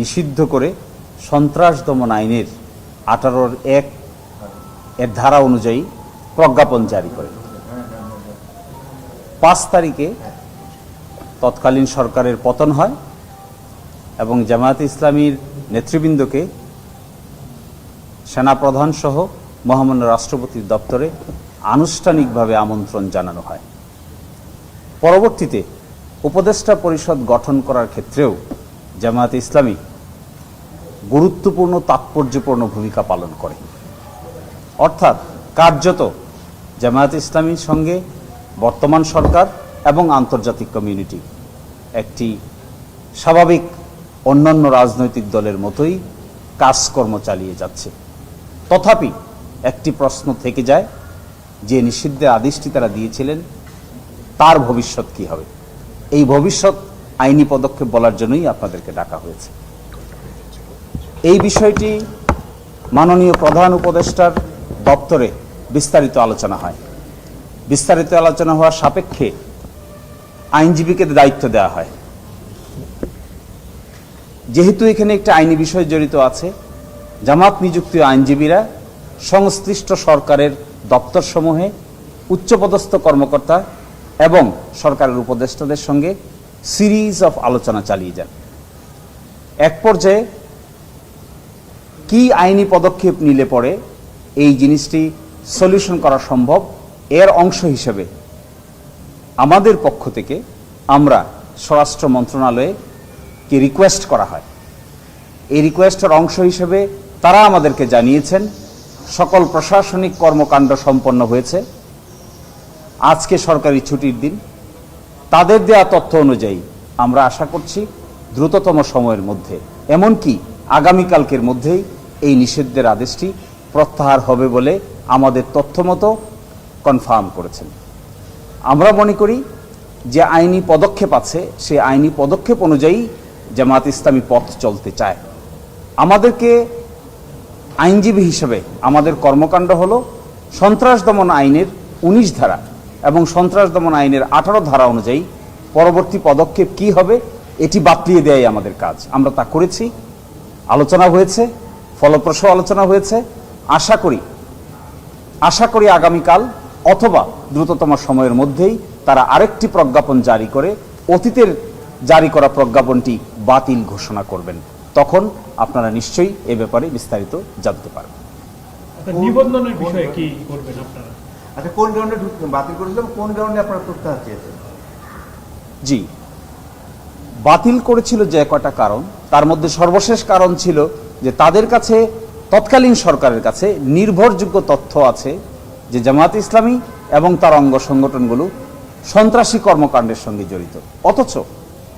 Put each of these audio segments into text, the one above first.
নিষিদ্ধ করে সন্ত্রাস দমন আইনের 18(1) এর ধারা অনুযায়ী প্রজ্ঞাপন জারি করে। 5 তারিখে তৎকালীন সরকারের পতন হয় এবং জামায়াতে ইসলামীর নেতৃবৃন্দকে সেনাপ্রধান সহ মহামান্য রাষ্ট্রপতির দপ্তরে আনুষ্ঠানিকভাবে আমন্ত্রণ জানানো হয়। পরবর্তীতে উপদেষ্টা পরিষদ গঠন করার ক্ষেত্রেও জামায়াতে ইসলামী গুরুত্বপূর্ণ তাৎপর্যপূর্ণ ভূমিকা পালন করে। অর্থাৎ কার্যত জামায়াতে ইসলামীর সঙ্গে বর্তমান সরকার এবং আন্তর্জাতিক কমিউনিটি একটি স্বাভাবিক অন্যান্য রাজনৈতিক দলের মতোই কাজকর্ম চালিয়ে যাচ্ছে। তথাপি একটি প্রশ্ন থেকে যায়, যে নিষিদ্ধের আদেশটি তারা দিয়েছিলেন তার ভবিষ্যৎ কি হবে? এই ভবিষ্যৎ আইনি পদক্ষেপ বলার জন্যই আপনাদেরকে ডাকা হয়েছে। এই বিষয়টি মাননীয় প্রধান উপদেষ্টার দপ্তরে বিস্তারিত আলোচনা হয়। বিস্তারিত আলোচনা হওয়ার সাপেক্ষে আইনজীবীকে দায়িত্ব দেওয়া হয়। যেহেতু এখানে একটা আইনি বিষয় জড়িত আছে, জামাত নিযুক্ত আইনজীবীরা সংশ্লিষ্ট সরকারের দপ্তরসমূহে উচ্চপদস্থ কর্মকর্তা এবং সরকারের উপদেষ্টাদের সঙ্গে সিরিজ অফ আলোচনা চালিয়ে যান। এক পর্যায়ে কি আইনি পদক্ষেপ নিলে পরে এই জিনিসটি সলিউশন করা সম্ভব, এর অংশ হিসেবে আমাদের পক্ষ থেকে আমরা স্বরাষ্ট্র মন্ত্রণালয়ে কি রিকোয়েস্ট করা হয়। এই রিকোয়েস্টের অংশ হিসেবে তারা আমাদেরকে জানিয়েছেন সকল প্রশাসনিক কর্মকাণ্ড সম্পন্ন হয়েছে, আজকে সরকারি ছুটির দিন। তাদের দেয়া তথ্য অনুযায়ী আমরা আশা করছি দ্রুততম সময়ের মধ্যে, এমনকি আগামীকালকের মধ্যেই এই নিষিদ্ধের আদেশটি প্রত্যাহার হবে বলে আমাদের তথ্য মতো কনফার্ম করেছেন। আমরা মনে করি যে আইনি পদক্ষেপ আছে, সেই আইনি পদক্ষেপ অনুযায়ী জামায়াত ইসলামী পথ চলতে চায়। আমাদেরকে আইনজীবী হিসেবে আমাদের কর্মকাণ্ড হলো সন্ত্রাস দমন আইনের 19 ধারা এবং সন্ত্রাস দমন আইনের 18 ধারা অনুযায়ী পরবর্তী পদক্ষেপ কি হবে এটি বাতলিয়ে দেয়াই আমাদের কাজ। আমরা তা করেছি, আলোচনা হয়েছে, ফলপ্রসূ আলোচনা হয়েছে। আশা করি আগামীকাল অথবা দ্রুততম সময়ের মধ্যেই তারা আরেকটি প্রজ্ঞাপন জারি করে অতীতের জারি করা প্রজ্ঞাপনটি বাতিল ঘোষণা করবেন। তখন আপনারা নিশ্চয়ই এ ব্যাপারে বিস্তারিত জানতে পারবেন। নিবন্ধনের বিষয়ে কি করবেন আপনারা? আচ্ছা, কোন গ্রাউন্ডে বাতিল করেছিলেন, কোন গ্রাউন্ডে আপনারা প্রত্যাহার চেয়েছেন? জি, বাতিল করেছিল যে কয়টা কারণ, তার মধ্যে সর্বশেষ কারণ ছিল যে তাদের কাছে, তৎকালীন সরকারের কাছে নির্ভরযোগ্য তথ্য আছে যে জামায়াত ইসলামী এবং তার অঙ্গ সংগঠনগুলো সন্ত্রাসী কর্মকাণ্ডের সঙ্গে জড়িত। অথচ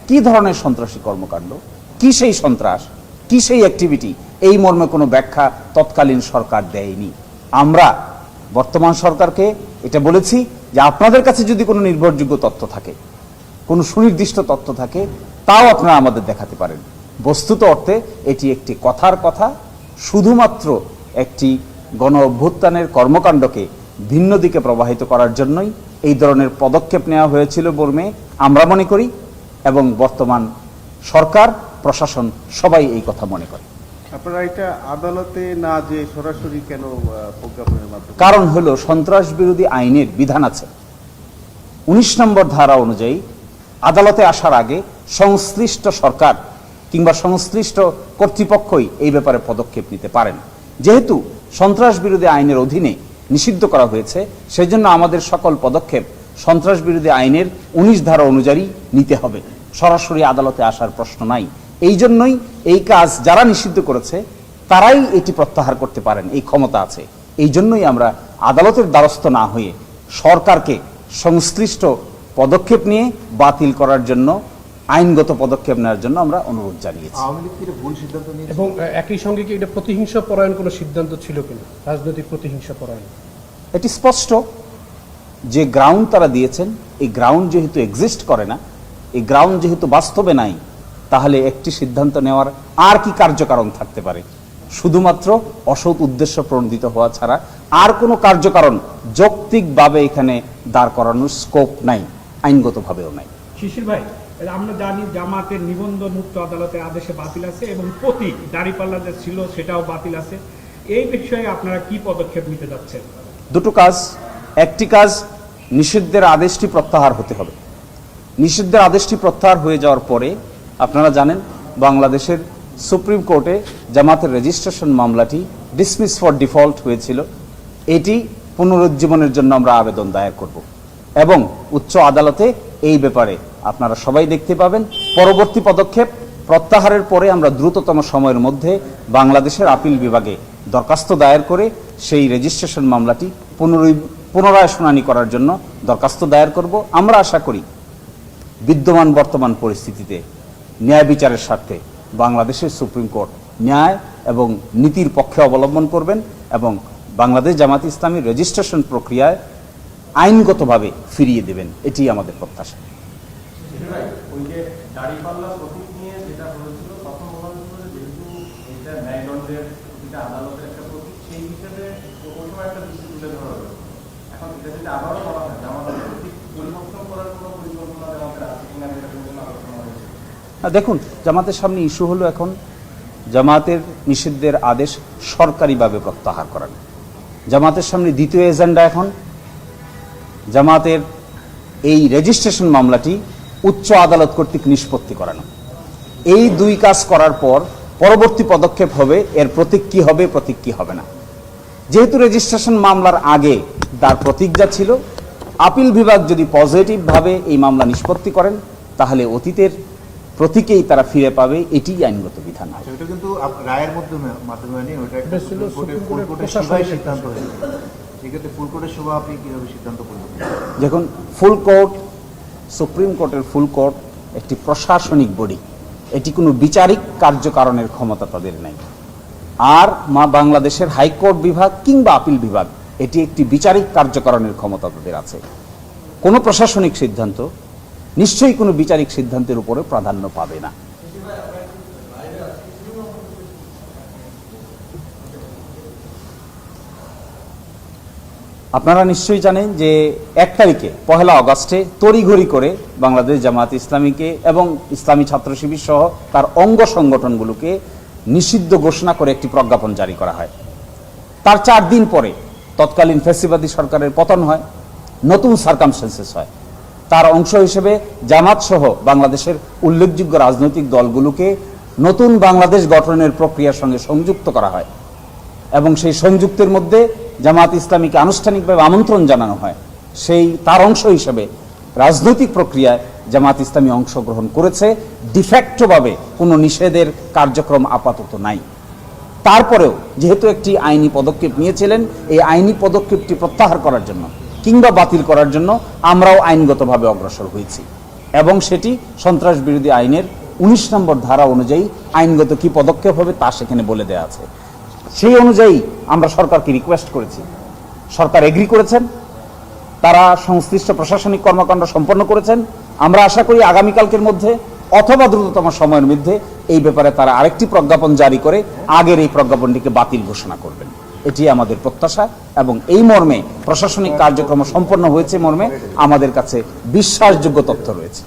কি ধরনের সন্ত্রাসী কর্মকাণ্ড, কি সেই সন্ত্রাস, কি সেই অ্যাক্টিভিটি, এই মর্মে কোনো ব্যাখ্যা তৎকালীন সরকার দেয়নি। আমরা বর্তমান সরকারকে এটা বলেছি যে আপনাদের কাছে যদি কোনো নির্ভরযোগ্য তথ্য থাকে, কোনো সুনির্দিষ্ট তথ্য থাকে, তাও আপনারা আমাদের দেখাতে পারেন। বস্তুত অর্থে এটি একটি কথার কথা, শুধুমাত্র একটি গণ অভ্যুত্থানের কর্মকাণ্ডকে ভিন্ন দিকে প্রবাহিত করার জন্যই এই ধরনের পদক্ষেপ নেওয়া হয়েছিল বর্মে আমরা মনে করি, এবং বর্তমান সরকার প্রশাসন সবাই এই কথা মনে করে। আপনারা এটা আদালতে না যে সরাসরি কেন প্রজ্ঞাপনের মাধ্যমে? কারণ হলো সন্ত্রাস বিরোধী আইনের বিধান আছে 19 নম্বর ধারা অনুযায়ী আদালতে আসার আগে সংশ্লিষ্ট সরকার কিংবা সংশ্লিষ্ট কর্তৃপক্ষই এই ব্যাপারে পদক্ষেপ নিতে পারেন। যেহেতু সন্ত্রাস বিরোধী আইনের অধীনে নিষিদ্ধ করা হয়েছে, সেজন্য আমাদের সকল পদক্ষেপ সন্ত্রাস বিরোধী আইনের 19 ধারা অনুযায়ী নিতে হবে, সরাসরি আদালতে আসার প্রশ্ন নাই। এই জন্যই এই কাজ যারা নিষিদ্ধ করেছে তারাই এটি প্রত্যাহার করতে পারেন, এই ক্ষমতা আছে। এই জন্যই আমরা আদালতের দ্বারস্থ না হয়ে সরকারকে সংশ্লিষ্ট পদক্ষেপ নিয়ে বাতিল করার জন্য, আইনগত পদক্ষেপ নেওয়ার জন্য আমরা অনুরোধ জানিয়েছি। এবং একই সঙ্গে কি এটা প্রতিহিংসা পরায়ণ কোনো সিদ্ধান্ত ছিল কিনা, রাজনৈতিক প্রতিহিংসা পরায়ণ? এটি স্পষ্ট যে গ্রাউন্ড তারা দিয়েছেন, এই গ্রাউন্ড যেহেতু এক্সিস্ট করে না, এই গ্রাউন্ড যেহেতু বাস্তবে নাই, তাহলে একটি সিদ্ধান্ত নেওয়ার আর কি কার্যকারণ থাকতে পারে? শুধুমাত্র অসৎ উদ্দেশ্য প্রণোদিত হওয়া ছাড়া আর কোনো কার্যকারণ যৌক্তিকভাবে এখানে দাঁড় করানোর স্কোপ নাই, আইনগতভাবেও নাই। শিশির ভাই, আমরা জানি জামাতের নিবন্ধন মুক্ত আদালতের আদেশে বাতিল আছে এবং প্রতীক দাঁড়িপাল্লা যে ছিল সেটাও বাতিল আছে। এই বিষয়ে আপনারা কি পদক্ষেপ নিতে যাচ্ছেন? দুটো কাজ। একটি কাজ, নিষিদ্ধের আদেশটি প্রত্যাহার হতে হবে। নিষিদ্ধের আদেশটি প্রত্যাহার হয়ে যাওয়ার পরে আপনারা জানেন বাংলাদেশের সুপ্রিম কোর্টে জামাতের রেজিস্ট্রেশন মামলাটি ডিসমিস ফর ডিফল্ট হয়েছিল। এটি পুনরুজ্জীবনের জন্য আমরা আবেদন দায়ের করব এবং উচ্চ আদালতে এই ব্যাপারে আপনারা সবাই দেখতে পাবেন। পরবর্তী পদক্ষেপ, প্রত্যাহারের পরে আমরা দ্রুততম সময়ের মধ্যে বাংলাদেশের আপিল বিভাগে দরখাস্ত দায়ের করে সেই রেজিস্ট্রেশন মামলাটি পুনরায় শুনানি করার জন্য দরখাস্ত দায়ের করব। আমরা আশা করি বিদ্যমান বর্তমান পরিস্থিতিতে ন্যায় বিচারের স্বার্থে বাংলাদেশের সুপ্রিম কোর্ট ন্যায় এবং নীতির পক্ষে অবলম্বন করবেন এবং বাংলাদেশ জামাত ইসলামীর রেজিস্ট্রেশন প্রক্রিয়ায় আইনগতভাবে ফিরিয়ে দেবেন, এটি আমাদের প্রত্যাশা। ওই যে দাঁড়িপাল্লা প্রতীক নিয়ে যেটা হয়েছিল তখন বলা হয়েছিল যে যেহেতু এটা ন্যায়দণ্ডের প্রতিটা আদালতের একটা প্রতীক, সেই হিসেবে ওই সময় একটা দৃষ্টি তুলে ধরা হয়েছে। এখন এটা যদি আবারও বলা হয় যে আমাদের প্রতীক পরিবর্তন করার কোনো পরিকল্পনা আমাদের আছে কিনা এটা জন্য আলোচনা হয়েছে। দেখুন, জামাতের সামনে ইস্যু হলো এখন জামাতের নিষিদ্ধের আদেশ সরকারিভাবে প্রত্যাহার করানো। জামাতের সামনে দ্বিতীয় এজেন্ডা এখন জামাতের এই রেজিস্ট্রেশন মামলাটি উচ্চ আদালত কর্তৃক নিষ্পত্তি করানো। এই দুই কাজ করার পর পরবর্তী পদক্ষেপ হবে এর প্রতীক কি হবে, প্রতীক কি হবে না। যেহেতু রেজিস্ট্রেশন মামলার আগে তার প্রতীক যা ছিল, আপিল বিভাগ যদি পজিটিভভাবে এই মামলা নিষ্পত্তি করেন তাহলে অতীতের প্রতীকেই তারা ফিরে পাবে, এটিই আইনগত বিধান। এটা কিন্তু রায়ের মাধ্যমে নেই, ওটা একটা এটা ছিল ফুল সুপ্রিম কোর্টের কোর্টের সভায় প্রশাসনিক সিদ্ধান্ত হয়েছে। সেক্ষেত্রে ফুল কোর্টের সভা আপনি কিভাবে সিদ্ধান্ত করবেন? দেখুন, ফুল কোর্ট, সুপ্রিম কোর্টের ফুল কোর্ট একটি প্রশাসনিক বডি, এটি কোনো বিচারিক কার্যকারণের ক্ষমতা তাদের নেই। আর বাংলাদেশের হাইকোর্ট বিভাগ কিংবা আপিল বিভাগ, এটি একটি বিচারিক কার্যকারণের ক্ষমতা তাদের আছে। কোনো প্রশাসনিক সিদ্ধান্ত নিশ্চয়ই কোনো বিচারিক সিদ্ধান্তের উপরে প্রাধান্য পাবে না। আপনারা নিশ্চয়ই জানেন যে 1 তারিখে 1 আগস্টে তড়িঘড়ি করে বাংলাদেশ জামাত ইসলামীকে এবং ইসলামী ছাত্র শিবির সহ তার অঙ্গ সংগঠনগুলোকে নিষিদ্ধ ঘোষণা করে একটি প্রজ্ঞাপন জারি করা হয়। তার 4 দিন পরে তৎকালীন ফ্যাসিবাদী সরকারের পতন হয়, নতুন সার্কামস্টেন্সেস হয়। তার অংশ হিসেবে জামাত সহ বাংলাদেশের উল্লেখযোগ্য রাজনৈতিক দলগুলোকে নতুন বাংলাদেশ গঠনের প্রক্রিয়ার সঙ্গে সংযুক্ত করা হয় এবং সেই সংযুক্তের মধ্যে জামাত ইসলামীকে আনুষ্ঠানিকভাবে আমন্ত্রণ জানানো হয়। তার অংশ হিসেবে রাজনৈতিক প্রক্রিয়ায় জামাত ইসলামী অংশগ্রহণ করেছে। ডিফ্যাক্টোভাবে কোনো নিষেধের কার্যক্রম আপাতত নাই। তারপরেও যেহেতু একটি আইনি পদক্ষেপ নিয়েছিলেন, এই আইনি পদক্ষেপটি প্রত্যাহার করার জন্য কিংবা বাতিল করার জন্য আমরাও আইনগতভাবে অগ্রসর হয়েছি এবং সেটি সন্ত্রাস বিরোধী আইনের 19 নম্বর ধারা অনুযায়ী আইনগত কি পদক্ষেপ হবে তা সেখানে বলে দেওয়া আছে। সেই অনুযায়ী আমরা সরকারকে রিকোয়েস্ট করেছি, সরকার এগ্রি করেছেন, তারা সংশ্লিষ্ট প্রশাসনিক কর্মকাণ্ড সম্পন্ন করেছেন। আমরা আশা করি আগামীকালকের মধ্যে অথবা দ্রুততম সময়ের মধ্যে এই ব্যাপারে তারা আরেকটি প্রজ্ঞাপন জারি করে আগের এই প্রজ্ঞাপনটিকে বাতিল ঘোষণা করবেন, এটি আমাদের প্রত্যাশা। এবং এই মর্মে প্রশাসনিক কার্যক্রম সম্পন্ন হয়েছে মর্মে আমাদের কাছে বিশ্বাসযোগ্য তথ্য রয়েছে।